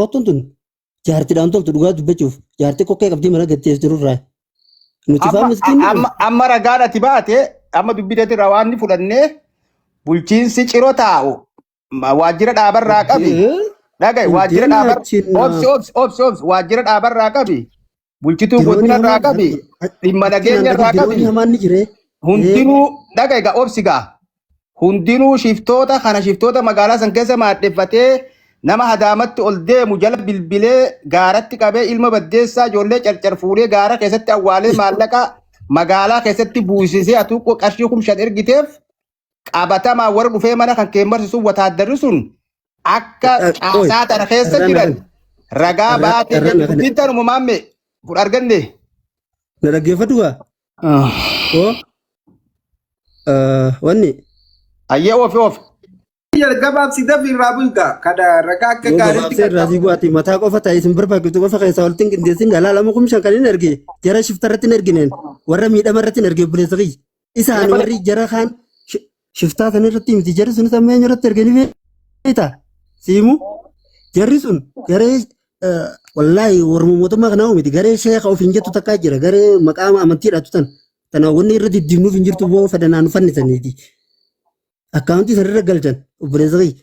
tun jaartiidhaan toltu dhugaa dubbachuuf jaartii kokkee qabdii mana gattees jirurraa. Nuti faa miskiin amma ragaadhaati baate amma dubbiteetti rawaanni fudhannee bulchiinsi ciroo taa'u waajjira dhaabarraa qabi. Dhagaye waajjira dhaabar obsi waajjira dhaabarraa qabi. Bulchituu godinarraa qabi. Dhimma nageenyarraa qabi. Hundinuu dhagaye gaa obsi gaa. Hundinuu shiftoota kana shiftoota magaalaa san keessa maaddeeffatee nama hadaamatti ol deemu jala bilbilee gaaratti qabee ilma baddeessaa ijoollee carcar fuudhee gaara keessatti awwaalee maallaqa magaalaa keessatti buusisee atuuqqoo qarshii kumshan ergiteef qabatamaa warra dhufee mana kan keemmarsiisuun wataaddarri sun akka caasaa tana keessa jiran ragaa baatee bittan uumamaamme kun arganne. Na dhaggeeffatu gaa? Wanni. Ayyee oofi. Gabaabsi dafii irraa bu'uudha. Kada ragaa akka gaariitti. Gabaabsi irraa bu'aati mataa qofa ta'ee isin barbaachisu qofa keessaa walitti hin qindeessin galaalama kumshan kan hin argine jara shiftarratti hin argineen warra miidhamarratti hin argine buleessa qiyyi. Isaan warri jara kaan shiftaa san irratti miti jarri sunis amma eenyurratti arganii beektaa? Siimu jarri sun garee wallaahi warra mootummaa kanaa miti garee sheeka ofiin jettu takkaa jira garee maqaa amantiidhaatu tan tanaa wanni irra diddiimnuuf hin jirtu boo fadanaan uffannisaniiti. Akkaawuntii sanarra galchan obboleessa qiyyi.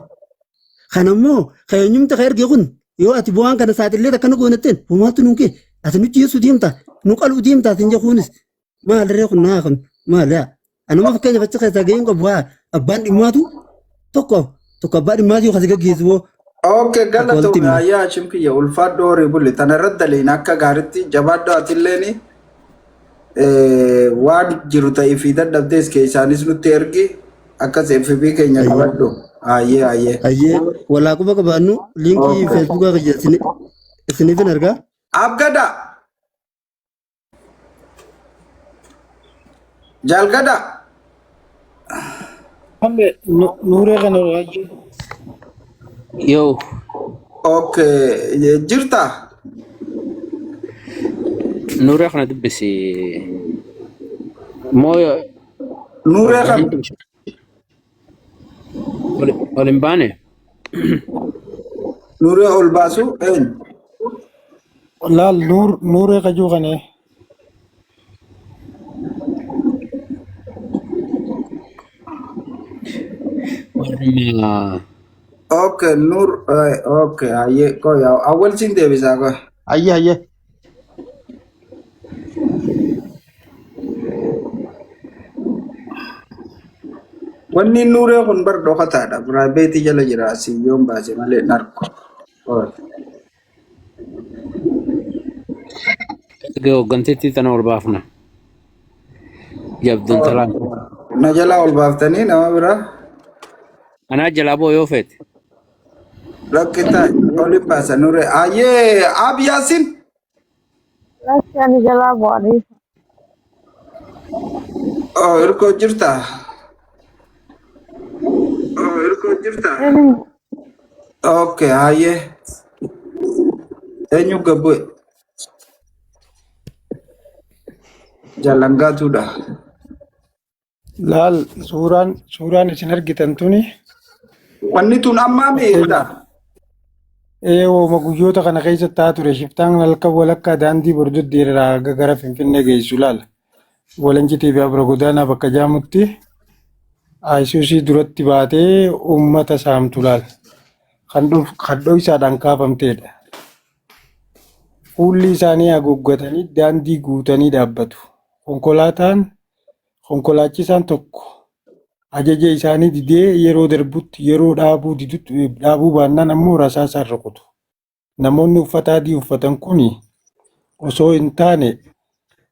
Kanammoo keenyumti ka erge kun yoo ati bu'aan kana saaxilee akkana goonatteen homaatu nunkee ati nuti yeessuu diimtaa nu qaluu diimtaa sin jechuunis maalirree kun naa kun maaliyaa anuma fakkeenya facha keessaa ga'een qabu haa abbaan dhimmaatu tokko abbaan dhimmaatu yoo kasi gaggeessu boo. Okay galatoomna yaa chimkiyya ulfaadhoo reebulli tanarratti daliin akka gaariitti jabaadhoo atilleen waan jiru ta'ee fi dadhabdees keessaanis nutti ergi. Akkas FB keenya qabadhu. Ayyee walaa quba qabaannu liinkii feesbuukaa kiyya isiniifin argaa. Abgada. Jalgada. Nuuree kana raajii. Yoo. Okay jirta. Nuuree kana dubbisi. Mooyo. Nuuree kana. Olimbane. Nuuree ol baasu eenyu? Laal nuuree kajuu kanee. Okay nur okay aye kau ya awal cinta bisa kau. Ayyee. Wanni nuree kun bar dhokataadha. Piraayiveetii jala jira asiyyoon baase malee narko. Hoogganteetti tana ol baafna. Jabduun talaan. Na jalaa ol baaftanii nama biraa. Anaa jalaa boo yoo feete. Rakkita olin baasa nuree. Ayyee Ab Yaasin. Lakkani jalaa bu'anii. Hirkoo jirta. Okay, aye. Eenyu gabbu jalangaa tuudha. Laal suuraan isin argitan tuni. Wanni tun ammaa meeqadha? Wooma guyyoota kana keessa taa ture shiftaan halkan walakkaa daandii bordoddi irraa gara Finfinnee geessu laal. Walanjitii fi abra godaanaa bakka jaamutti. Ayisuusii duratti baatee uummata saamtu laal. Kan dho'isaadhaan kaafamteedha. Fuulli isaanii haguuggatanii daandii guutanii dhaabbatu. Konkolaachisaan tokko ajaja isaanii didee yeroo darbutti yeroo dhaabuu baannaan ammoo rasaasaan rukutu. Namoonni uffata adii uffatan kuni osoo hin taane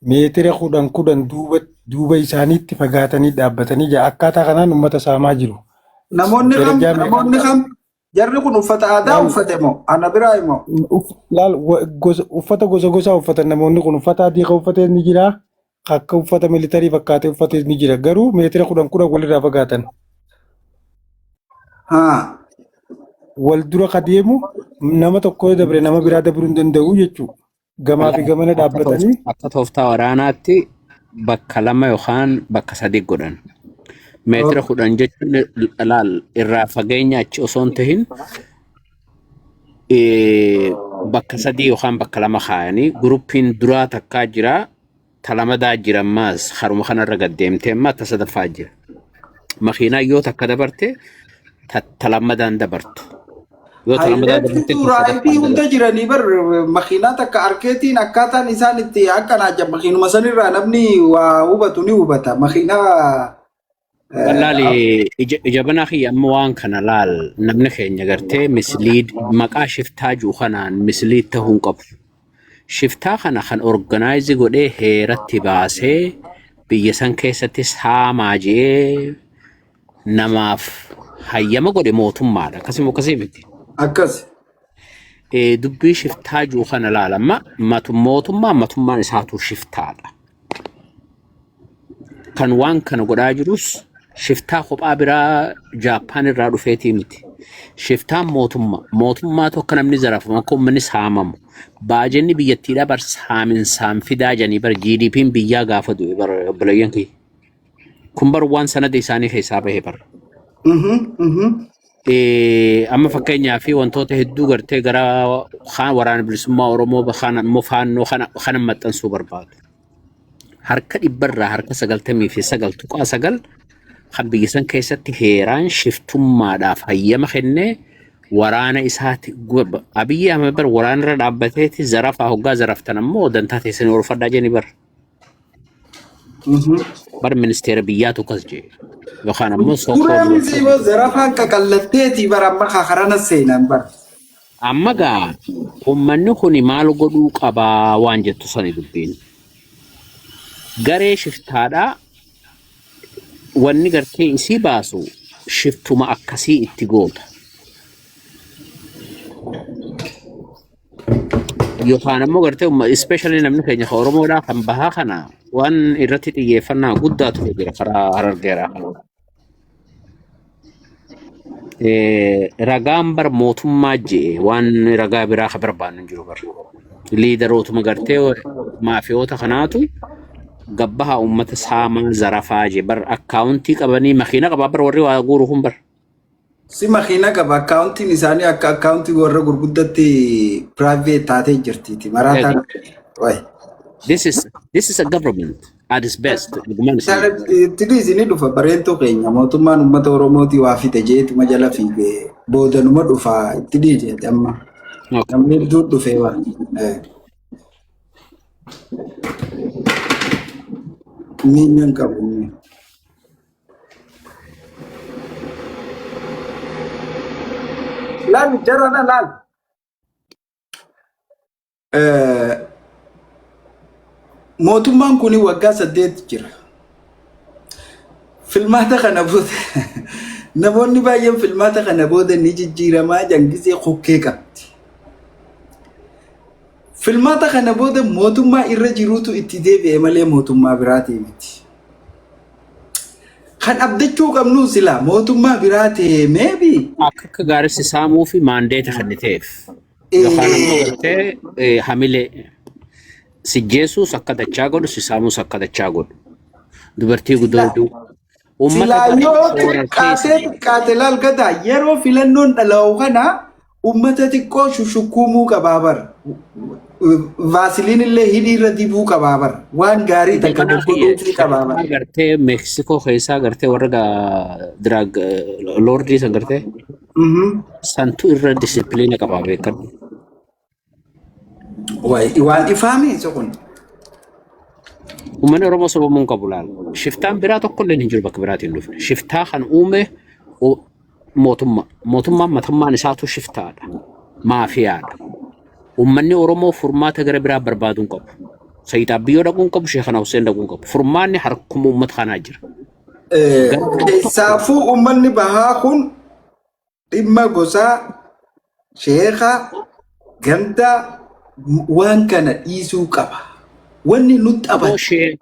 meetira 10 duuba isaaniitti fagaatanii dhaabbatanii jira. Akkaataa kanaan uummata saamaa jiru. Namoonni kam jarri kun uffata aadaa uffate moo ana biraa immoo? Laal uffata gosa uffatan namoonni kun uffata adii kan uffate ni jira. Akka uffata militarii fakkaatee uffate ni jira. Garuu meetira 10 walirraa fagaatan. Wal dura ka deemu nama tokko dabre nama biraa dabruu hin danda'u jechuudha. Gamaa fi gamana dhaabbatanii. Akka tooftaa waraanaatti bakka 2 yookaan bakka 3 godhan. Meetira 10 jechuun laal irraa fageenya achi osoo hin tahin bakka sadii yookaan bakka lama kaayanii guruppiin duraa takkaa jira talamadaa jira ammaas haruma kanarra gad deemtee amma ta sadaffaa jira. Makiinaa yoo takka dabarte talamadaan dabartu. Yoo talamadaan dabarte Raayipii hunda jiranii bar makiinaa takka arkeetiin akkaataan isaan itti akkanaa jira makiinuma sanirraa namni waa hubatu ni hubata makiinaa. Wallahi ijabana khi amma waan kana laal namni keenya gartee misliid maqaa shiftaa juu kanaan misliid ta'uun qabu. Shiftaa kana kan organize godhee heeratti baasee biyya san keessatti saamaa jee namaaf hayyama godhe mootummaadha. Akkasuma akkasii miti. Akkas. Dubbii shiftaa juu kana laal amma mootummaan isaatu shiftaadha. Kan waan kana godhaa jirus shiftaa kophaa biraa Jaappaan irraa dhufeetii miti. Shiftaan mootummaa tokko namni zarafamu akka uummanni saamamu. Baajenni biyyattiidhaa bar saaminsaan fidaa janii bar GDP'n biyyaa gaafa du'e bar obboleeyyan kiyya. Kun bar waan sanada isaanii keessaa bahee bar. Amma fakkeenyaa fi wantoota hedduu gartee gara waraana bilisummaa Oromoo kaan ammoo faannoo kana maxxansuu barbaadu. Harka dhibbarraa harka 99.9 kan biyya san keessatti heeraan shiftummaadhaaf hayyama kennee waraana isaati Abiyyi Ahmed bar waraanarra dhaabbateeti zarafaa hoggaa zaraftan ammoo dantaa teessanii orfadhaa jeni bar. Bar ministeera biyyaatu akkas jee. Yookaan ammoo Suuraan siiboo zarafaan qaqallatteeti bar amma kakarana seenan bar. Amma gaa uummanni kuni maal godhuu qabaa waan jettu sani dubbiin. Garee shiftaadhaa wanni gartee isii baasu shiftuma akkasii itti goota. Yookaan ammoo gartee especially namni keenya Oromoodhaa kan bahaa kana waan irratti xiyyeeffannaa guddaa ture jira karaa Harargeeraa kana. Ragaan bar mootummaa jee waan ragaa biraa ka barbaannu hin jiru bar. Liidarootuma gartee maafiyoota kanaatu gabbaha ummata saamaa zarafaa jee bar akkaawuntii qabanii makiina qabaa bar warri waa guuru kun bar. Si makiina qaba akkaawuntiin isaanii akka akkaawuntii warra gurguddatti private taatee jirtiiti maraataan. This is a government at its best. Tidis ini dhufa bareentoo keenya mootummaan uummata Oromootii waa fite jeetuma jala fiigee boodanuma dhufa itti dhiijeeti amma. Namni hedduu dhufee waan. Miinyan qabu. Laal jarana laal. Mootummaan kuni waggaa 8 jira. Filmaata kana booda namoonni baay'een filmaata kana booda ni jijjiiramaa jangisee hokkee qabdi. Filmaata kana booda mootummaa irra jiruutu itti deebi'e malee mootummaa biraatii miti. Kan abdachuu qabnu sila mootummaa biraatee maybe akka gaarii saamuu fi maandeeta kenniteef. Yookaan ammoo gartee hamilee sijjeesuus akka dachaa godhu sisaamuus akka dachaa godhu. Dubartii guddoo Silaayyoo qaatee laal gadaa yeroo filannoon dhala'u kana uummata xiqqoo shushukumuu qabaabar. Vaasiliin illee hidhii irra dibuu qabaabar. Waan gaarii takka godhuutii qabaabar. Gartee Meeksikoo keessaa gartee warra diraag loordii san gartee santu irra disipiliina qabaa beekan. Waan ifaame isa kun. Uummanni Oromoo sababuun qabu laal. Shiftaan biraa tokko illee hin jiru bakka biraatiin dhufne. Shiftaa kan uume mootummaa. Mootummaan matammaan isaatu shiftaadha. Maafiyaadha. Uummanni Oromoo furmaata gara biraa barbaaduun qabu. Sayidaa biyyoo dhaquun qabu, Sheekana Hussein dhaquun qabu. Furmaanni harkuma uummata kanaa jira. Keessaafuu uummanni bahaa kun dhimma gosaa, sheeka, ganda waan kana dhiisuu qaba. Wanni nutti abadu.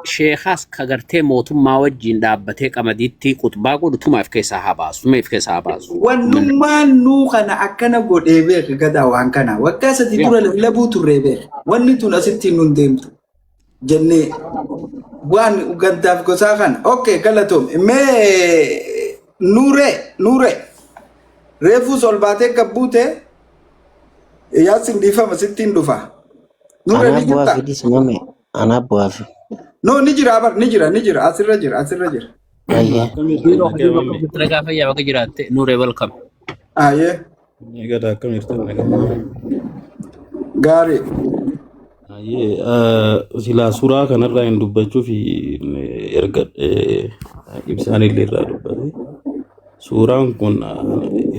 Sheekaas kagartee mootummaa wajjin dhaabbatee qamadiitti qutbaa godhu tumaaf keessaa haa baasu. Tumaaf keessaa haa baasu. Wannummaan nuu kana akkana godhee beeka gadaa waan kana. Waggaa 3 dura lallabuu turree beeka. Wanni tun asitti nun deemtu. Jennee waan gandaaf gosaa kana. Okay galatoom. Mee nuure. Reefus ol baatee gabbuute. Yaasin dhiifama sittiin dhufa. Nurra ni Anabuaf jirta. idis mame. Anabuaf. No ni jira bar ni jira asirra jira. Ayya. Yeroo hojii bakka bittira gaafa yaa bakka jiraatte nuuree welcome. Aye Egaa akkam jirtan nagaa. gaarii. Silaa suuraa kanarraa hin dubbachuu fi erga ibsaan illee irraa dubbate. Suuraan kun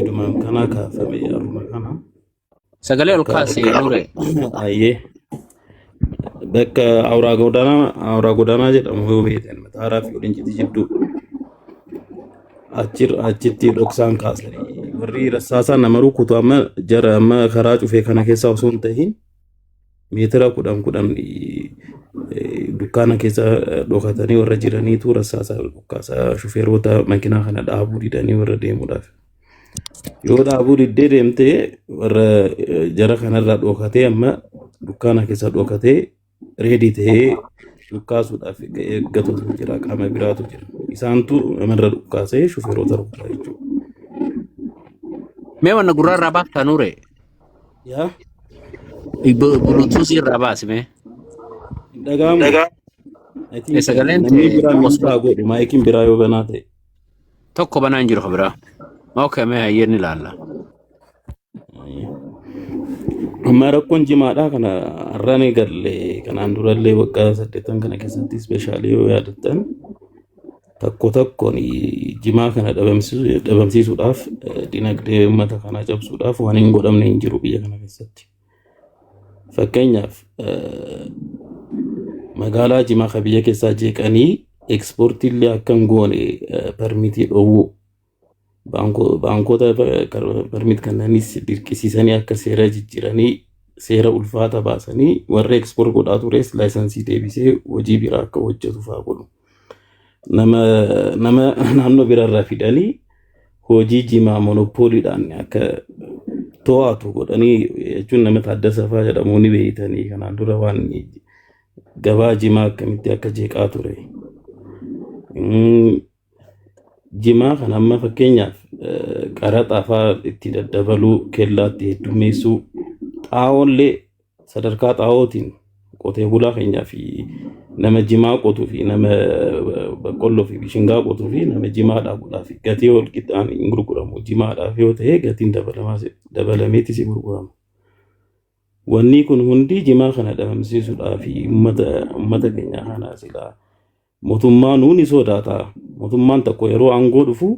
idumaan kana kaafame yaaduma kana. Sagalee ol kaasee nuuree. Ayyee. Bakka awuraa godaanaa jedhamu yoo beektan mataaraa fi waliin jidduu achitti dhoksaan kaasanii warri rasaasaan nama rukutu amma jara amma karaa cufee kana keessa osoo hin tahin meetira 10 dukkaana keessa dhokatanii warra jiraniitu rasaasaa dhukaasaa shufeerota makiinaa kana dhaabuu didanii warra deemuudhaaf. Yoo dhaabuu diddee deemtee warra jara kanarraa dhokatee amma dukkaana keessa dhokatee reedii ta'ee dhukaasuudhaaf eeggatutu jira qaama biraatu jira. Isaantu namarra dhukaasee shufeerota rukutaa jechuudha. Mee wanna gurraarraa baaftaa nuuree? Yaa Buluutuusii irraa baasi mee? dhagaamu. Sagaleen Namni biraa miidhaa godhu maayikiin biraa yoo banaa ta'e. tokko banaa hin jiru biraa. Okay, mee hayyeen ilaalla. Amma rakkoon jimaadhaa kana har'aan eegalle kanaan durallee waggaa 8 kana keessatti ispeeshaalii yoo yaadattan tokkoon jimaa kana dhabamsiisuudhaaf dinagdee uummata kanaa cabsuudhaaf waan hin godhamne hin jiru biyya kana keessatti. Fakkeenyaaf magaalaa jimaa ka biyya keessaa jeeqanii ekspoortiillee akka hin goone permitii dhoowwuu baankota permit kanneenis dirqisiisanii akka seera jijjiiranii seera ulfaata baasanii warra ekspoort godhaa tures laayisansii deebisee hojii biraa akka hojjetu fa'aa godhu. Nama naannoo biraarraa fidanii hojii jimaa monopooliidhaan akka to'atu godhanii jechuun nama Taaddasa fa'aa jedhamu ni beeytanii kanaan dura waan gabaa jimaa akkamitti akka jeeqaa ture. Jimaa kan amma fakkeenyaaf qaraxa fa'aa itti daddabaluu kellaatti heddummeessuu xaa'oollee sadarkaa xaa'ootiin qotee bulaa keenyaa fi nama jimaa qotuu fi nama boqqolloo fi bishingaa qotuu fi nama jimaa dhaabuudhaaf gatii wal qixxaan hin gurguramu. Jimaadhaaf yoo ta'e gatiin dabalameetti si gurgurama. Wanni kun hundi jimaa kana dhabamsiisuudhaa fi uummata keenyaa kana silaa mootummaan nuuni sodaata. Mootummaan tokko yeroo aangoo dhufu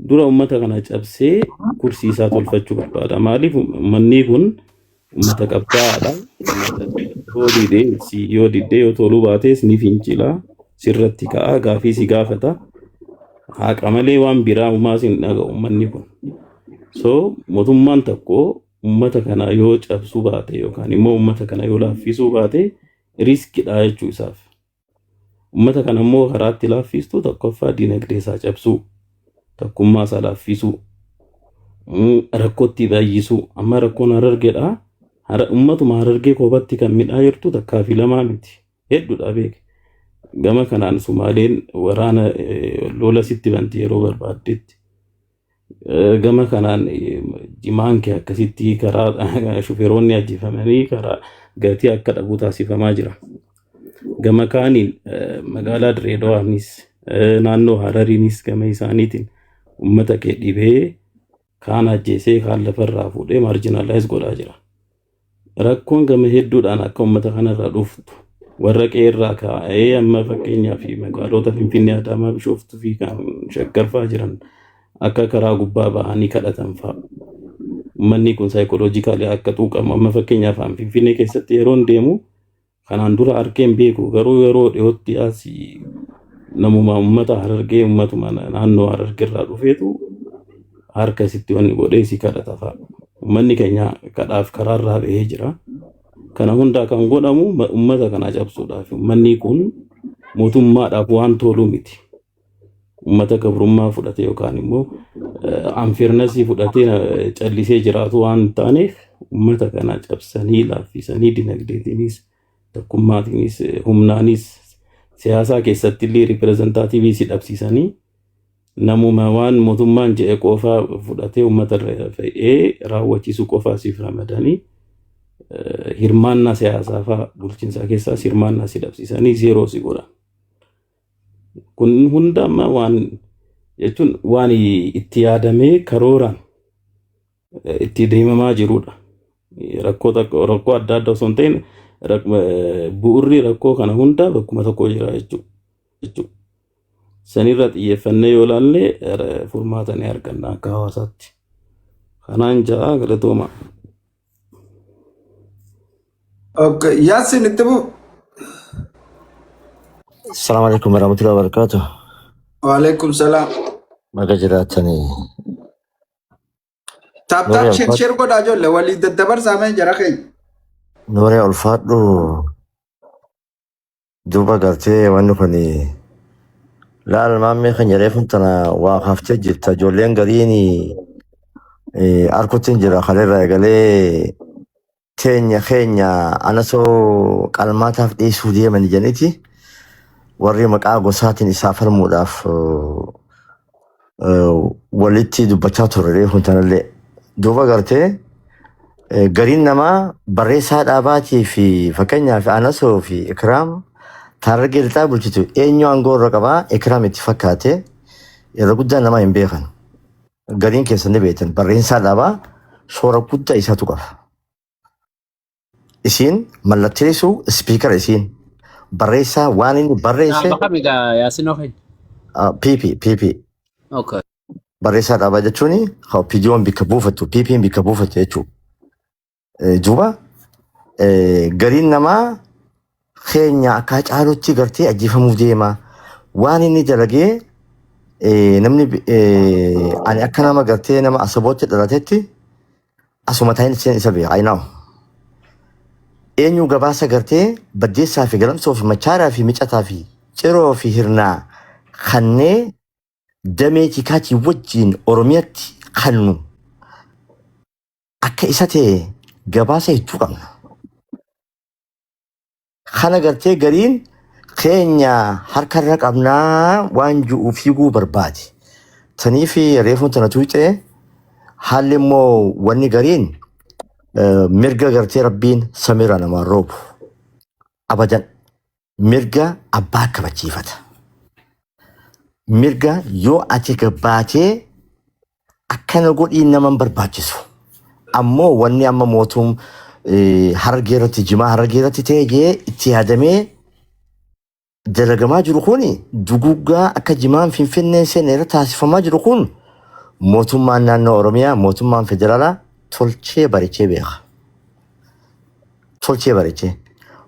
dura uummata kana cabsee kursiisaa tolfachuu barbaada. Maaliif uummanni kun uummata qabsaa'aadha. Yoo diddee yoo toluu baates ni fincila sirratti ka'a gaafii si gaafata. Haqa malee waan biraa uumaa sin dhaga'u uummanni kun. So mootummaan tokko uummata kana yoo cabsuu baate yookaan immoo uummata kana yoo laaffisuu baate riskidha jechuu isaaf. Uummata kana immoo karaatti laaffistu tokkoffaa dinagdee isaa cabsuu, tokkummaa isaa laaffisuu, rakkootti baay'isuu. Amma rakkoon Harargeedha. Uummatuma Harargee koobatti kan midhaa jirtu takkaa fi lamaa miti. Hedduudha beeke. Gama kanaan Sumaaleen waraana lola sitti banti yeroo barbaaddetti. Gama kanaan jimaan kee akkasitti karaa shufeeronni ajjeefamanii karaa gatii akka dhabuu taasifamaa jira. Gama kaaniin magaalaa Direedawaanis naannoo Harariinis gama isaaniitiin uummata kee dhibee kaan ajjeesee kaan lafarraa fuudhee maarjinaalaayis godhaa jira. Rakkoon gama hedduudhaan akka uummata kanarraa dhuftu warra qeerraa kaa'ee amma fakkeenyaaf magaalota Finfinnee, Adaamaa, Bishooftuu fi kan Shaggarfaa jiran akka karaa gubbaa bahanii kadhatan fa'a. Uummanni kun saayikoloojikaalii akka tuuqamu amma fakkeenyaaf Finfinnee keessatti yeroo deemu kanaan dura argeen beeku garuu yeroo dhiyootti asii namuma uummata Harargee uummatuma naannoo Harargeerraa dhufeetu harka sitti wanni godhee si kadhata fa'a. Uummanni keenya kadhaaf karaarraa bahee jira. Kana hundaa kan godhamu uummata kana cabsuudhaaf. Uummanni kun mootummaadhaaf waan tolu miti. Uummata gabrummaa fudhate yookaan immoo anfirnasii fudhatee callisee jiraatu waan taaneef uummata kana cabsanii laaffisanii dinagdeetiinis tokkummaatiinis humnaanis siyaasaa keessatti illee ripireezentaatiivii si dhabsiisanii namuma waan mootummaan jedhe qofaa fudhatee uummata irra fe'ee raawwachiisu qofaa siif ramadanii hirmaannaa siyaasaa fa'aa bulchiinsaa keessaas hirmaannaa si dhabsiisanii zeeroo si godhan. Kun hunda amma waan jechuun waan itti yaadamee karooraan itti deemamaa jirudha. Rakkoo adda addaa osoo hin ta'in bu'urri rakkoo kana hunda bakkuma tokko jira jechuudha. Sanirra xiyyeeffannee yoo ilaalle furmaata ni arganna akka hawaasaatti. Kanaan ja'a galatooma. Okay, Yasin itu. Assalamualaikum warahmatullahi wabarakatuh. Waalaikumsalam. Maka jiraatanii. Tap Nuuree share kau dah jual. Wali dabar sama jarak ini. Nuuree ulfaadhu duuba gartee wanni kuni laal maammee kan jedhee funtana waa haftee jirta ijoolleen gariin arkuttiin jira kaleerraa egalee keenya anasoo qalmaataaf dhiisuu deeman jedhaniiti warri maqaa gosaatiin isaa falmuudhaaf walitti dubbachaa turre funtanallee duuba gartee gariin namaa barreessaa dhaabaatii fi fakkeenyaaf anasoo fi ikraam taarragee lixaa bulchitu eenyu aangoo irra qabaa ikraam itti fakkaate irra guddaa namaa hin beekan gariin keessan ni beektan barreessaa dhaabaa shoora guddaa isaatu qaba. Isiin mallatteessu ispiikara isiin barreessaa waan inni barreesse PP Okay. barreessaa dhaabaa jechuun piidiyoon bikka buufattu PP'n bikka buufattu jechuudha. Duuba gariin namaa keenya akka caalutti gartee ajjeefamuu deema waan inni dalagee namni ani akka nama gartee nama asabootti dhalatetti asuma ta'in isa beeka ayinaawu. Eenyu gabaasa gartee baddeessaa fi galamsoo fi machaaraa fi micataa fi ciroo fi hirnaa kannee damee tikaatii wajjiin Oromiyaatti kannu akka isa ta'e gabaasa hedduu qabna. Kana gartee gariin keenya harkarra qabnaa waan ji'uu fiiguu barbaade. Tanii fi reefuun tana tuuxee haalli immoo wanni gariin mirga gartee rabbiin samiirra namaan roobu. Abadan mirga abbaa kabachiifata. Mirga yoo ati gabbaatee akkana godhii naman barbaachisu. Ammoo wanni amma mootum harargee irratti jimaa harargee irratti ta'ee itti yaadamee dalagamaa jiru kun duguggaa akka jimaan finfinnee seenaa irra taasifamaa jiru kun mootummaan naannoo Oromiyaa mootummaan federaalaa tolchee bareechee beeka. Tolchee bareechee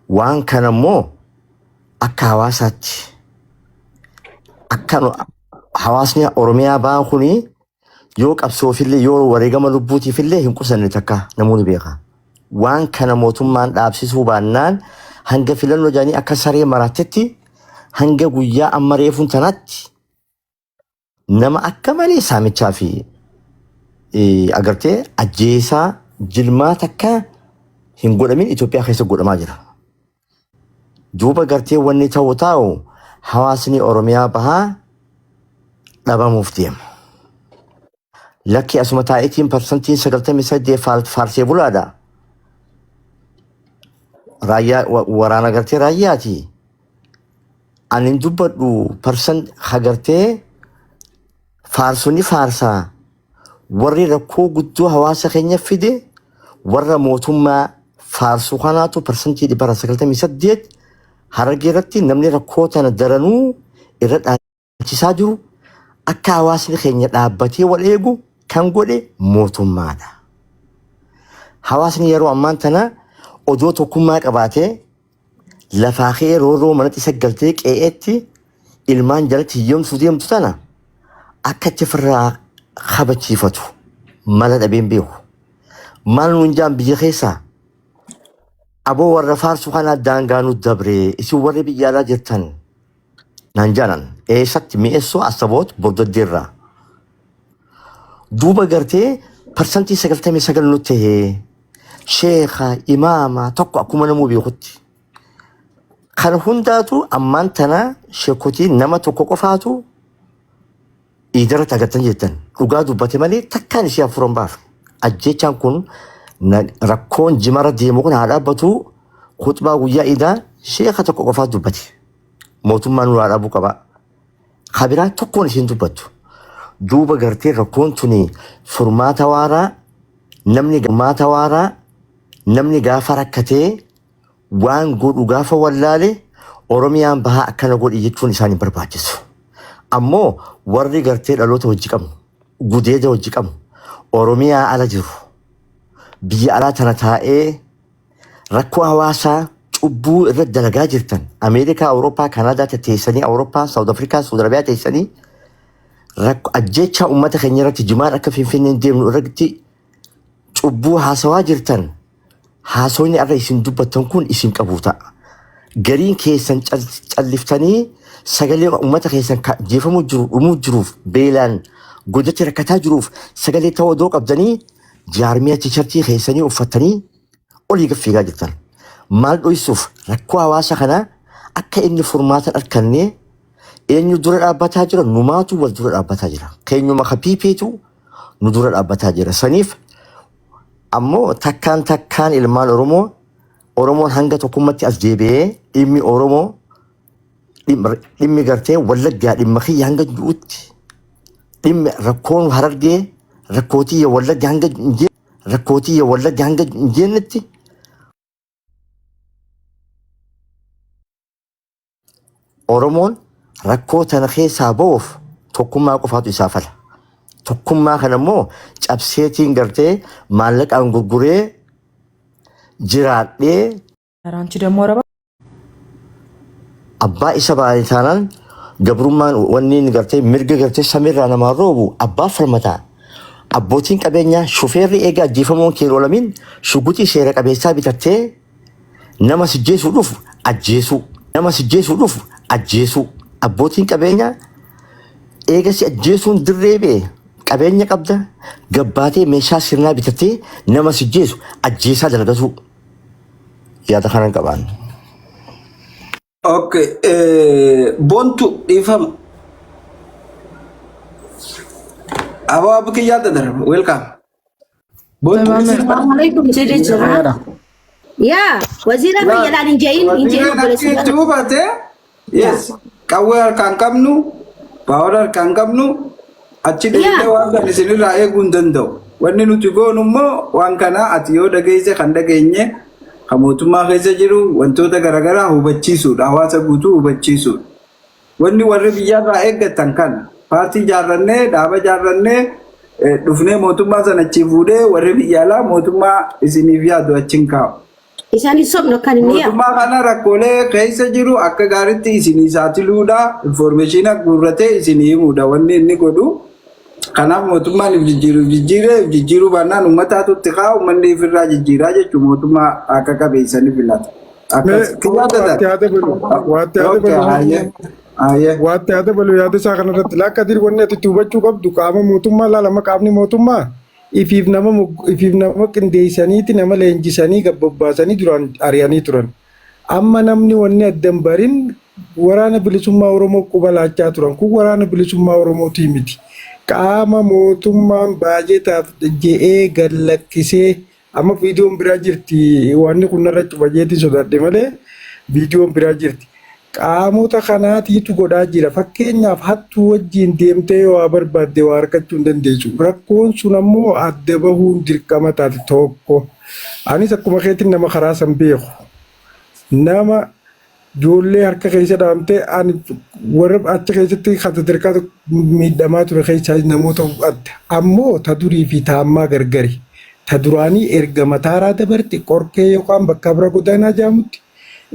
waan kana immoo akka hawaasaatti akka hawaasni Oromiyaa ba'an kuni yoo qabsoofillee yoo wareegama lubbuutiifillee hin qusanne takka namoonni beeka. Waan kana mootummaan dhaabsisuu baannaan hanga filannoo jaanii akka saree maraattetti hanga guyyaa amma reefuun tanaatti nama akka malee saamichaa fi agartee ajjeesaa jilmaa takka hin godhamin Itoophiyaa keessa godhamaa jira. Duuba gartee wanni ta'u hawaasni Oromiyaa bahaa dhabamuuf deema. Lakki asuma taa'itiin parsantiin 98 faarsee bulaadha. Raayyaa waraana gartee raayyaati. Ani dubbadhu hagartee faarsonni faarsaa warri rakkoo guddoo hawaasa keenya fide warra mootummaa faarsuu kanaatu parsantii 98 harargee irratti namni rakkoo tana daranuu irra dhaachisaa jiru akka hawaasni keenya dhaabbatee wal eegu kan godhe mootummaadha. Hawaasni yeroo ammaan tana odoo tokkummaa qabaatee lafaa kee rooroo manatti saggaltee qe'eetti ilmaan jalatti hiyyoomsuu deemtu tana akka itti ofirraa kabachiifatu mala dhabeen beeku. Maal nuun jaan biyya keessaa aboo warra faarsuu kanaa daangaanuu dabree isin warri biyya alaa jirtan naan jaanan eessatti mi'eessoo asaboot bordoddeerraa. Duuba gartee parsantii 99 nutti tahee sheekha imaama tokko akkuma namuu beekutti. Kan hundaatu ammaan tana sheekotii nama tokko qofaatu idara tagatan jettan dhugaa dubbate malee takkaan ishee afuran baaf ajjechaan kun rakkoon jimara deemu kun haa dhaabbatu khutbaa guyyaa idaa sheekha tokko qofaa dubbate mootummaan nu haa dhaabuu qaba kabiraa tokkoon isheen dubbattu duuba gartee rakkoon tuni furmaata waaraa namni gaafa rakkatee waan godhu gaafa wallaale oromiyaan bahaa akkana godhi jechuun isaan hin barbaachisu. Ammoo warri gartee dhaloota hojii qabu gudeeda hojii qabu oromiyaa ala jiru biyya alaa tana taa'ee rakkoo hawaasaa cubbuu irratti dalagaa jirtan Ameerikaa, Awurooppaa, Kanaadaa teessanii Awurooppaa, Saawud Afrikaa, Saawud Arabiyaa teessanii ajjecha uummata keenya irratti jimaan akka Finfinneen deemnu irratti cubbuu haasawaa jirtan haasawni irra isin dubbattan kun isin qabu ta'a. Gariin keessan calliftanii sagalee uummata keessan jeefamuu jiru dhumuu jiruuf beelaan godhatti rakkataa jiruuf sagalee ta'uu odoo qabdanii jaarmiyaa tiishartii keessanii uffatanii olii gaffiigaa jirtan. Maal dho'isuuf rakkoo hawaasa kanaa akka inni furmaatan argannee eenyu dura dhaabbataa jira numaatu wal dura dhaabbataa jira. Keenyuma kapiipeetu nu dura dhaabbataa jira. Saniif ammoo takkaan ilmaan Oromoon hanga tokkummatti as deebi'ee dhimmi Oromoo dhimmi gartee wallaggaa dhimma kiyya hanga jiruutti dhimmi rakkoon Harargee rakkootii wallaggaa hanga hin jeennetti Oromoon rakkoo tana keessaa ba'uuf tokkummaa qofaatu isaa fala. Tokkummaa kana immoo cabseetiin gartee maallaqaan gurguree jiraadhee abbaa isa baay'ee taanaan gabrummaan wanni inni gartee mirga gartee samiirraa namaa roobu abbaa falmataa. Abbootiin qabeenyaa shufeerri eegaa ajjeefamuun keeroo olamin shuguxii seera qabeessaa bitattee nama sijjeesuudhuuf ajjeesuu. Abbootiin qabeenyaa eegasi ajjeesuun dirree bee qabeenya qabda gabbaatee meeshaa sirnaa bitattee nama sijjeesu ajjeesaa dalagatu yaada kanan qabaan. Okay, bontu dhiifama. Abaa abukii yaada darba, welcome. Bontu Assalamualaikum Sidi Cerah. Ya, wazira biyya injain boleh sudah. Coba teh. Yes, kawal harkaan qabnu, power harkaan qabnu, achi deemtee waan kana isinirraa eeguun danda'u. Wanni nuti goonu immoo waan kana ati yoo dhageesse kan dhageenye kan mootummaa keessa jiru wantoota garaagaraa hubachiisuudha. Hawaasa guutuu hubachiisuudha. Wanni warri biyyarraa eeggatan kana paartii ijaarrannee dhaaba ijaarrannee dhufnee mootummaa sana achi fuudhee warri biyya alaa mootummaa isiniif yaadu achiin kaa'u. Isaan sobno kan inni mootummaa kana rakkoolee keessa jiru akka gaariitti isinii saaxiluudha. Informeeshina guurratee isinii himuudha. Wanni inni godhu kanaaf mootummaan jijjiiruu baannaan uummataatu itti kaa'u uummanni ifirraa jijjiiraa jechuun mootummaa akka qabeessanii filata. Waatti yaada baluu yaada isaa kanarratti lakka diri wanni ati hubachuu qabdu qaama mootummaa laalama qaamni mootummaa ifiif nama qindeessaniiti nama leenjisanii gabbabbaasanii duraan ari'anii turan. Amma namni wanni addan barin waraana bilisummaa Oromoo quba laachaa turan kun waraana bilisummaa Oromootii miti. Qaama mootummaan baajetaaf je'ee gallakkisee amma viidiyoon biraa jirti wanni kun narra cufajeetiin sodaadhe malee viidiyoon biraa jirti. Qaamota kanaatiitu godhaa jira. Fakkeenyaaf hattuu wajjin deemtee yoo barbaadde waa argachuu hin dandeessu. Rakkoon sun ammoo adda bahuun dirqama taate tokko. Anis akkuma keetiin nama karaa san beeku. Nama ijoollee harka keessa dhaamtee ani warra achi keessatti sadarkaa miidhamaa ture keessaa namoota adda. Ammoo ta durii fi ta ammaa gargari. Ta duraanii erga mataaraa dabarte qorkee yookaan bakka bira godaanaa jaamutti.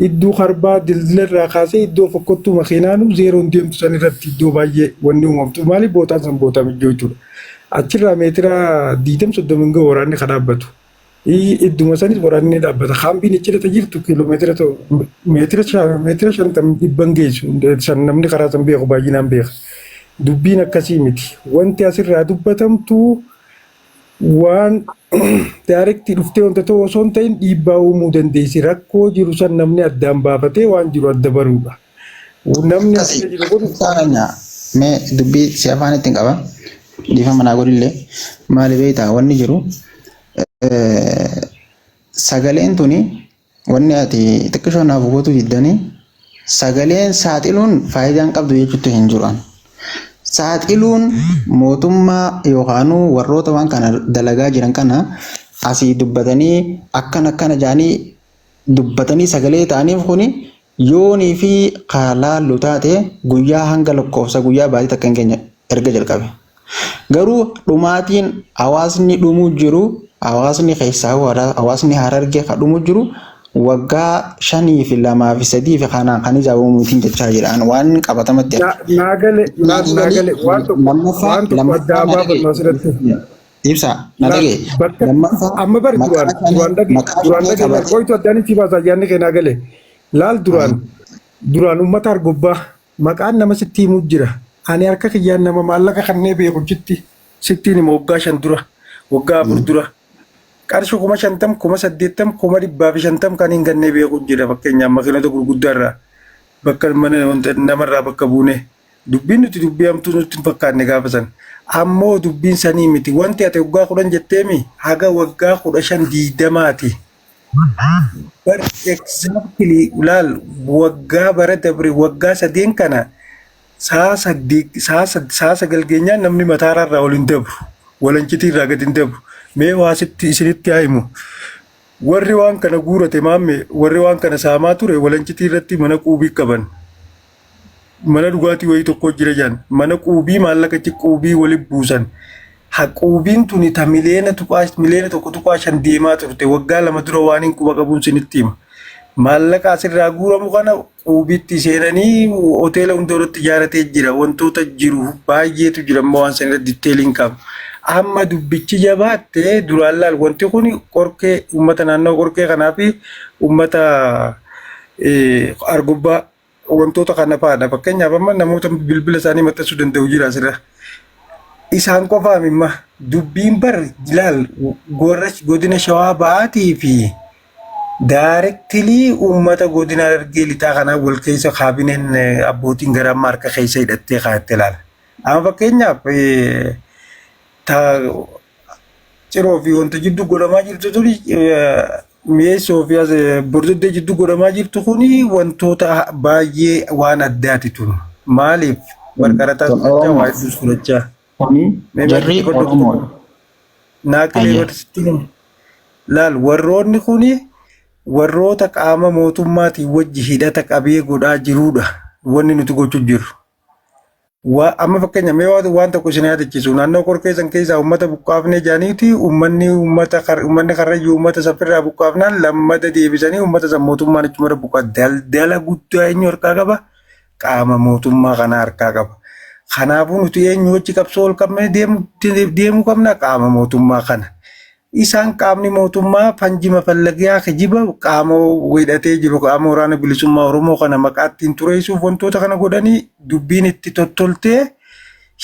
Iddoo harbaa dildilirraa kaasee iddoo fokkottuu makiinaanu zeeroon deemtu san irratti iddoo baay'ee wanni uumamtu maali bootaan san bootame jechuudha. Achirraa meetira 20-30 gahu waraanni kan dhaabbatu. Idduma sanis waraanni dhaabbata. Haambiin ichirratti jirtu kiiloomeetira meetira 50 dhibban geessu san namni karaa san beeku baay'inaan beeka. Dubbiin akkasii miti. Wanti asirraa dubbatamtu waan daarektii dhuftee wanta ta'u osoo hin ta'in dhiibbaa uumuu dandeessi. Rakkoo jiru san namni addaan baafatee waan jiru adda baruudha. Namni asii jiru kun mee dubbii si afaan ittiin qaba dhiifama naa godhillee maali beektaa wanni jiru sagaleen tuni wanni ati xiqqishoo naaf gootu jiddanii sagaleen saaxiluun faayidaan qabdu jechuutti hin jiran. Saaxiluun mootummaa yookaan warroota waan kana dalagaa jiran kana asii dubbatanii akkana jaanii dubbatanii sagalee ta'aniif kuni yoonii fi qalaallu taate guyyaa hanga lakkoofsa guyyaa baay'ee takka hin keenya erga jalqabe. Garuu dhumaatiin hawaasni dhumuu jiru hawaasni keessaa hawaasni Harargee kan dhumuu jiru waggaa 5 fi 2 fi 3 fi kanaan kan ijaabamuutiin jechaa jiran waan qabatamatti naagale waan tokko addaa baafannoo asirratti ibsa nadage amma bari duraan dhage qoytu addaan itti baasaa yaanni kee naagale laal duraan uummata argobbaa maqaan nama sitti himuu jira ani harka kiyyaan nama maallaqa kannee beeku jitti sittiin hima waggaa 5 dura waggaa 4 dura qarshii 50 80 150 kan hin gannee beeku jira fakkeenyaaf makiinota gurguddaarraa bakka mana namarraa bakka buune dubbiin nuti dubbii hamtuu nutti hin fakkaanne gaafa san ammoo dubbiin sanii miti wanti ati waggaa 10 jetteemi haga waggaa 15 20ti bar exactly laal waggaa bara dabre waggaa 3 kana saa sagalgeenyaan namni mataarraa ol hin dabru walancitiirraa gad hin dabru mee waasitti isinitti haayimu warri waan kana guurate maamme warri waan kana saamaa ture walancitii irratti mana quubii qaban mana dhugaatii wayii tokko jira jaan mana quubii maallaqachi quubii waliin buusan haquubiin tuni ta mileena tokko tuqaa 5 deemaa turte waggaa 2 dura waan hin quba qabuun sinitti hima maallaqa asirraa guuramu kana quubiitti seenanii hoteela hundaatti ijaaratee jira wantoota jiru baay'eetu jira amma waan sanirra ditteeliin qabu. Amma dubbichi jabaatte duraan laal wanti kun qorkee uummata naannoo qorkee kanaa fi uummata argobbaa wantoota kana fa'aadha. Fakkeenyaaf amma namoota bilbila isaanii maxxansuu danda'u jira asirra. Isaan qofaam imma dubbiin bar laal godina shawaa ba'aatii fi daarektilii uummata godina Harargee lixaa kanaa wal keessa kaabineen abbootiin gara amma harka keessa hidhattee kaa'atte laala. Amma fakkeenyaaf ta ciroo fi wanta jiddu godhamaa jirtu tuni mi'eessoo fi bordoddee jiddu godhamaa jirtu kuni wantoota baay'ee waan addaati tun maaliif warqarataa fudhachaa waa hedduus fudhachaa jarri Oromoo naaqilee barsiitiin laal warroonni kuni warroota qaama mootummaatiin wajji hidhata qabee godhaa jiruudha wanni nuti gochuu jiru. Amma fakkeenya mee waan tokko isin yaadachiisu naannoo qorkeessan keessaa uummata buqqaafnee jaaniiti uummanni karrayyuu uummata saffirraa buqqaafnaan lammata deebisanii uummata san mootummaan achumara buqqaa daldala guddaa eenyu harkaa qaba qaama mootummaa kana harkaa qaba. Kanaafuu nuti eenyu wajji qabsoo ol qabnee deemuu qabna qaama mootummaa kana. Isaan qaamni mootummaa fanjima fallagaa kijiba qaama hidhatee jiru qaama waraana bilisummaa Oromoo kana maqaattiin tureessuuf wantoota kana godhanii dubbiin itti tottoltee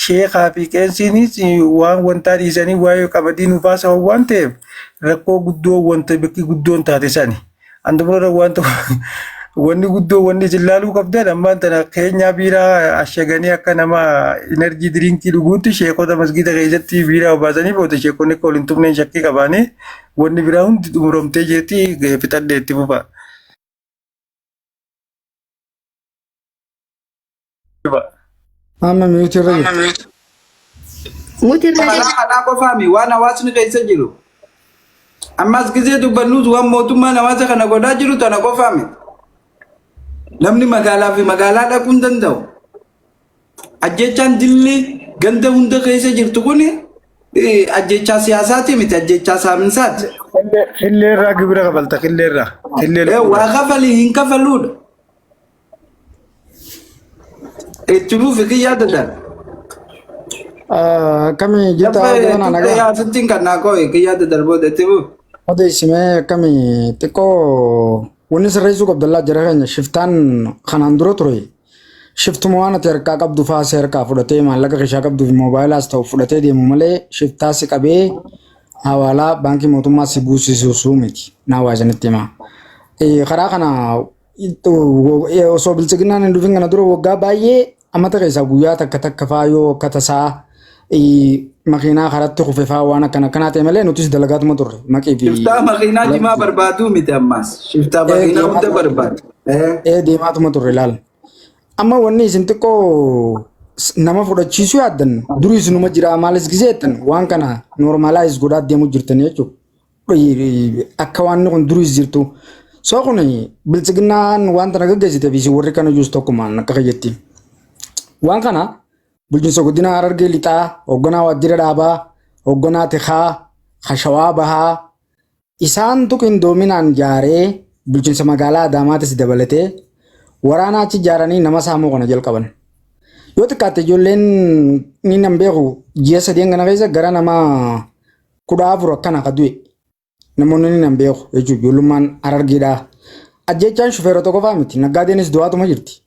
sheekaa fi qeensiinis waan wantaa dhiisanii waa'ee qamadii nufaasa waan ta'eef rakkoo guddoo wanta bakki guddoon taate sani. Andumura wanni guddoo wanni isin laaluu qabdan ammaan tana keenyaa biiraa ashaganii akka nama enerjii diriinkii dhuguutti sheekota masgida keessatti biiraa obaasanii booda sheekonni akka waliin tumneen shakkii qabaanii wanni biraa hundi xumuramtee jeetti fixadhee itti fufa. Amma miutirra jirtu. Kanaa qofaami waan hawaasni keessa jiru. Ammas gisee dubbannuus waan mootummaan hawaasa kana godhaa jiru tana qofaami. Namni magaalaa fi magaalaa dhaquu hin danda'u. Ajjechaan dilli ganda hunda keessa jirtu kuni ajjechaa siyaasaati miti ajjechaa saaminsaati. Qilleerraa gibira kabalta qilleerraa. Waa kafalii hin kafaluudha. Itti nuufi kiyyaa dadaan. Kami jetta gimana naga? Ya sitting kan nako kiyyaa dadaan booda itti buuf. Odeessime kami xiqqoo wanni sirreessuu qabdallaa jira keenya shiftaan kanaan dura ture. Shiftuma waan ati harkaa qabdu faasii harkaa fudhatee maallaqa keeshaa qabdu fi moobaayilaas ta'u fudhatee deemu malee shiftaa si qabee hawaalaa baankii mootummaa si buusisuu miti. Naa waa isinitti himaa. Karaa kana osoo bilchiginaan hin dhufin kana dura waggaa baay'ee amma ta'e isa guyyaa takka faayoo akka tasaa makiinaa karatti kufefaa waan akkana kanaa ta'e malee nutis dalagaatuma turre maqii fi Shiftaa makiinaa jimaa barbaadu miti ammas. Shiftaa makiinaa hunda barbaadu. deemaatuma turre laal. Amma wanni isin xiqqoo nama fudhachiisu yaaddan duris numa jira maalis gizeettan waan kana normalize godhaa deemu jirtan jechuudha. Akka waan kun duris jirtu. So kun bilchiginnaan wanta nagaggeessite fi warri kana juus tokkumaan akka fayyatti. Waan kana bulchiinsa godina Harargee lixaa, hoogganaa waajjira dhaabaa, hoogganaa tikaa, hashawaa bahaa isaantu qindoominaan jaaree bulchiinsa magaalaa Adaamaatis dabalatee waraana achi jaaranii nama saamuu kana jalqaban. Yoo xiqqaatte ijoolleen ni nan beeku ji'a sadeen kana keessa gara nama 14 akkana akka du'e namoonni ni nan beeku jechuudha ijoollummaan Harargeedhaa. Ajjechaan shufeerota qofaa miti naggaadeenis du'aatuma jirti.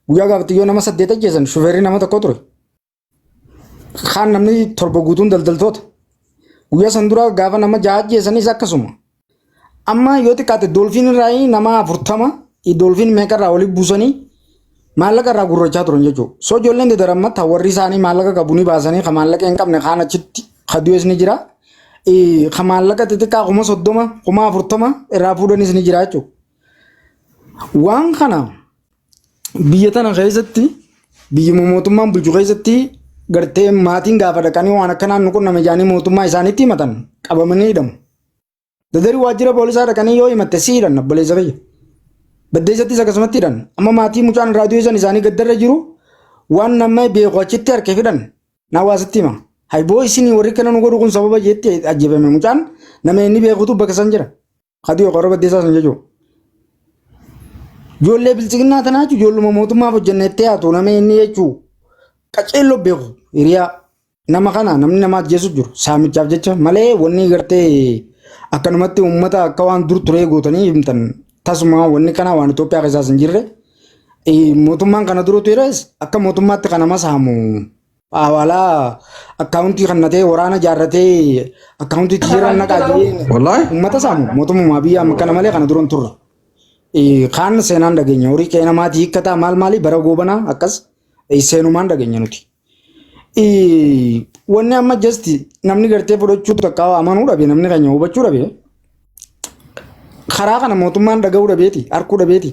Guyyaa gaafatti yoo nama 8 ajjeesan shufeerri nama tokko ture. Kaan namni 7 guutuun daldaltoota. Guyyaa san dura gaafa nama 6 ajjeesanis akkasuma. Amma yoo xiqqaatte doolfiin irraa nama 40 doolfiin meeqarraa walitti buusanii maallaqa irraa gurrachaa turan jechuudha. So ijoolleen dadarammatta warri isaanii maallaqa qabu ni baasanii kan maallaqa hin qabne kaan achitti kadu'es ni jira. Kan maallaqa xixiqqaa 30 40 irraa fuudhanis ni jira jechuudha. Waan kana biyya tana keessatti biyyi mootummaan bulchu keessatti gartee maatiin gaafa dhaqanii waan akkanaan nu qunname jaanii mootummaa isaaniitti himatan qabamanii hidhamu. Dadari waajjira poolisaa dhaqanii yoo himatte si hidhan obboleessa fayya. Baddeessattis akkasumatti hidhan. Amma maatii mucaan raadiyoo isaanii gaddarra jiru waan nama beeku achitti harkee fidhan na hawaasatti hima. Hayboo isinii warri kana nu godhu kun sababa jeetti ajjeefame mucaan nama inni beekutu bakka san jira. Kadiyoo qorra baddeessaa san jechuudha. Ijoollee bilchiginnaa tanaa jechuun ijoolluma mootummaaf hojjannettee haatu nama inni jechuun qaceelloo beeku hiriyaa nama kana namni nama ajjeesu jiru saamichaaf jecha malee wanni gartee akkanumatti uummata akka waan dur turee gootanii himtan tasuma wanni kana waan Itoophiyaa keessaas hin jirre mootummaan kana dura turees akka mootummaatti kana masaamu hawaalaa akkaawuntii kannatee waraana jaarratee akkaawuntii tiiraan naqaatee uummata saamu mootummaa biyya amma kana malee kana dura hin turre. Kaan seenaan dhageenya horii qe'ee namaatii hiikkataa maal maalii bara goobanaa akkas seenumaan dhageenya nuti. Wanni amma jasti namni gartee fudhachuu takka amanuu dhabe namni keenya hubachuu dhabe karaa kana mootummaan dhaga'uu dhabeeti harkuu dhabeeti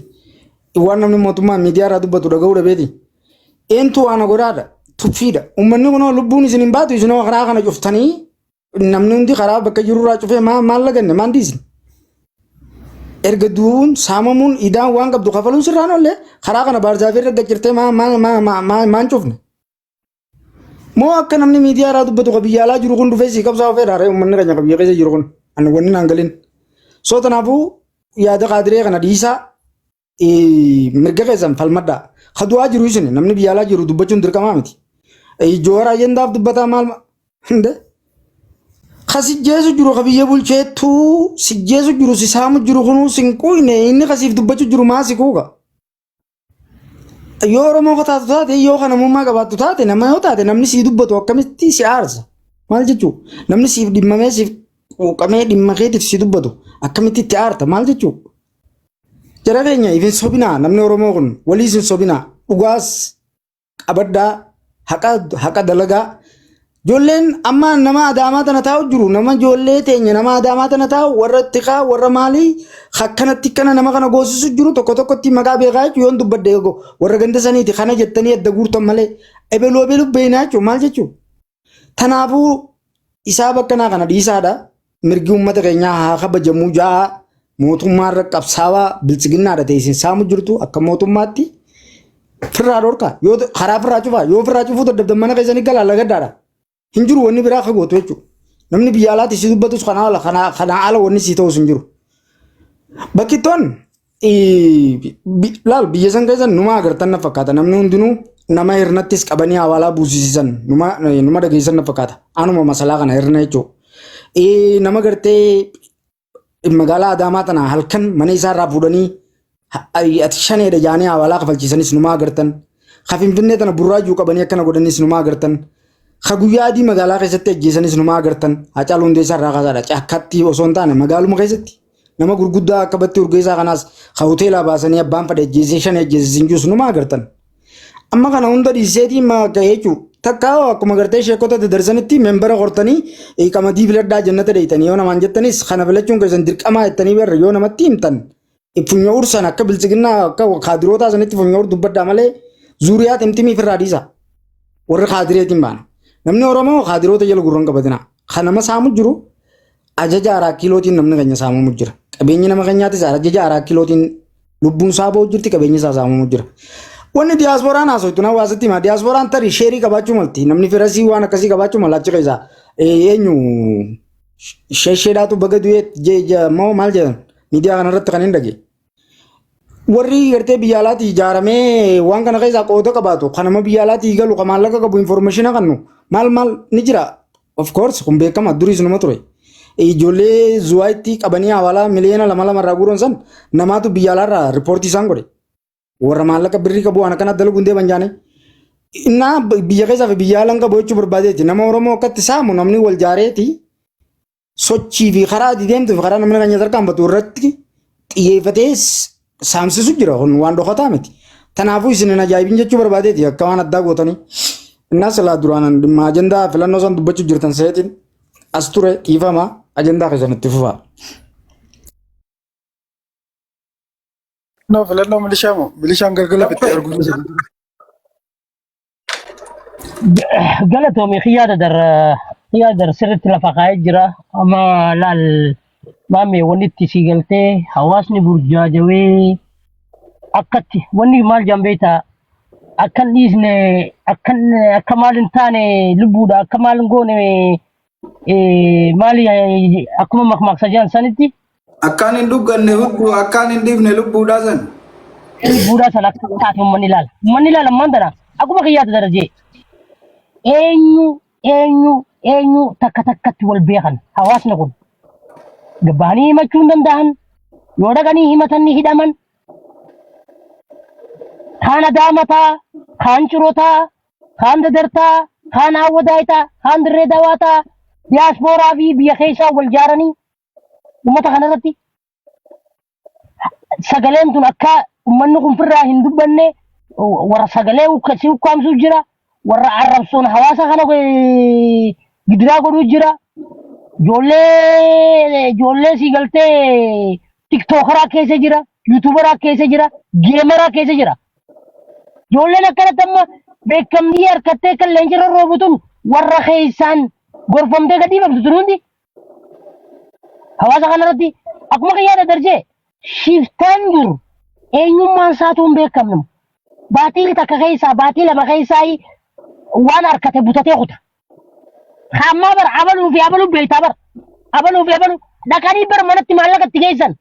waan namni mootummaa miidiyaa irraa dubbatu dhaga'uu dhabeeti. Eentu waan godhaadha tuffiidha uummanni kunoo lubbuun isin hin baatu isinoo karaa kana cuftanii namni hundi karaa bakka jirurraa cufee maal laganne maan diisne. Erga duun saamamuun idaan waan qabdu kafaluun sirraan oolle karaa kana baarzaafii irra gajjirtee maan cufne. Moo akka namni miidiyaa irraa dubbatu biyya alaa jiru kun dhufee sii qabsaa ofee dhaaree uummanni keenya biyya keessa jiru kun ani wanni naan galin. So kanaafuu yaada qaadiree kana dhiisaa mirga keessan falmadhaa. Kadu'aa jiru isin namni biyya alaa jiru dubbachuun dirqamaa miti. Joora ayendaaf dubbataa maal hinde. Kasijjeesu jiru kabiyya bulcheettu sijjeesu jiru sisaamu jiru kunu sinquine inni kasiif dubbachuu jiru maasi kuuga. Yoo Oromoo taatu taate yoo kana mummaa qabaattu taate nama yoo taate namni sii dubbatu akkamitti si aarsa maal jechuu namni siif dhimmamee siif quuqamee dhimma keetiif si dubbatu akkamitti itti aarta maal jechuu. Jara keenya ifin sobinaa namni Oromoo kun walii isin sobinaa dhugaas qabaddaa haqa dalagaa. Ijoolleen amma nama Adaamaa tana taa'u jiru nama ijoollee teenya nama Adaamaa tana taa'u warra tikaa warra maalii akkanatti kana nama kana goosisu jiru tokko tokkotti maqaa beekaa jechuun yoon dubbadde warra ganda saniiti kana jettanii adda guurtan malee ebeluu beeynaa jechuun maal jechuun. Tanaafuu isaa bakkanaa kana dhiisaadha mirgi uummata keenyaa haa kabajamuu ja'a mootummaarra qabsaawaa bilchiginnaadha ta'e isin saamu jirtu akka mootummaatti firraa dhorkaa yoo karaa firraa cufaa yoo firraa cufuu daddabdan mana keessanii galaala gaddaadha. Hinjiru wanni biraa akka gootu jechuudha. Namni biyya alaatti si dubbatus kana ala wanni si ta'us hinjiru. Bakki toon laal biyya san keessa numa agartan na fakkaata. Namni hundinuu nama hirnattis qabanii hawaalaa buusisiisan numa dhageessan na fakkaata. Anuma masalaa kana hirna jechuudha. Nama gartee magaalaa Adaamaa tana halkan mana isaarraa fuudhanii ati shaneedha jaanii hawaalaa kafalchiisanis numa agartan. Finfinnee tana burraajuu qabanii akkana godhanis numa agartan. Guyyaa adii magaalaa keessatti ajjeesanis numa agartan Hacaaluu Hundeessaa irraa kaasaadha cakkatti osoo hin taane magaaluma keessatti nama gurguddaa akka Battee Urgeessaa kanaas hoteelaa baasanii abbaan fadhe ajjeesee shan ajjeesee jiru numa agartan. amma kana hunda dhiiseetii ma ga'eechu takka akkuma gartee sheekota darsanitti membara qortanii qamadii filadhaa jannata dheeytanii yoo namaan jettanis kana filachuun keessan dirqamaa jettanii barra yoo namatti himtan funyoo ursan akka bilchiginnaa akka kaadirootaa sanitti funyoo ur dubbadhaa malee zuuriyaa timtimii firraa dhiisa warri kaadireetiin baana namni oromoo kaadiroota jala gurran qabatina kanama saamu jiru ajaja 4 kilootiin namni keenya saamamu jira qabeenyi nama keenyaatis ajaja 4 kilootiin lubbuun isaa ba'u jirti qabeenyi isaa saamamu jira. Wanni diyaaspooraan haasoftu na waasitti ma diyaaspooraan tarii sheerii qabaachuu malti namni firasii waan akkasii qabaachuu mala achi keessa eenyu sheesheedhaatu baga du'ee moo maal jedhan miidiyaa kanarratti kan hin dhage warri gartee biyya alaatti ijaaramee waan kana keessaa qooda qabaatu kanama biyya alaatti galu kan maallaqa qabu informeeshina kannu maal ni jira of course kun beekama durii sunuma ture ijoollee zuwaayitti qabanii hawaalaa miliyoona 2 irraa guuran san namaatu biyya alaarraa riippoortii isaan godhe. Warra maallaqa birrii qabu waan akkana dalagu hundee banjaane innaa biyya keessaa fi biyya alan qabu jechuu barbaadeeti nama oromoo akkatti saamu namni wal jaareeti sochii fi karaa deemtu fi karaa namni keenya tarkaanfatu irratti xiyyeeffatee saamsisu jira kun waan dhokataa miti tanaafuu isin hin ajaa'ibin jechuu barbaadeeti akka waan addaa gootanii innaa silaa duraan dhimma ajandaa filannoo san dubbachuu jirtan seetiin as ture dhiifama ajandaa keessanitti fufaa. No, filannoo milishaan galgala bittee arguu galatoomi xiyaada dar sirriitti lafa kaa'ee jira amma laal maamee wanitti si galtee hawaasni burjaajawee akkatti wanni maal jambeeta akkan dhiisne akka maal hin taane lubbuudha akka maal hin goone maali akkuma makmaaksa jiran sanitti. Akkaan hin dhugganne hudduu akkaan hin dhiifne lubbuudhaa san. Lubbuudhaa san akka taate uummanni ilaala. Uummanni ilaala ammaan tana akkuma kiyyaata darajee eenyu takka takkatti wal beekan hawaasni kun gabbahanii himachuu hin danda'an yoo dhaqanii himatan ni hidhaman kaan adaamataa kaan cirotaa kaan dadartaa kaan hawwadaayitaa kaan dirree dawaataa diyaaspooraa fi biyya keessaa wal jaaranii ummata kanarratti sagaleen tun akka ummanni kun firraa hin dubbanne warra sagalee ukkasii ukkaamsuu jira warra arrabsoon hawaasa kana gidiraa godhuu jira ijoollee si galtee tiktookaraa keessa jira yuutuubaraa keessa jira geemaraa keessa jira ijoolleen akkanatti amma beekamtii harkattee kan leenjirra roobutun warra keessaan gorfamtee gadii babtu tun hundi hawaasa kanarratti akkuma kiyyaada darjee shiftaan jiru eenyummaan isaatu hin beekamne baatii takka keessaa baatii lama keessaa waan harkate butatee kuta hammaa bar abaluu fi abaluu beektaa bar abaluu fi abaluu dhaqanii bar manatti maallaqa itti geessan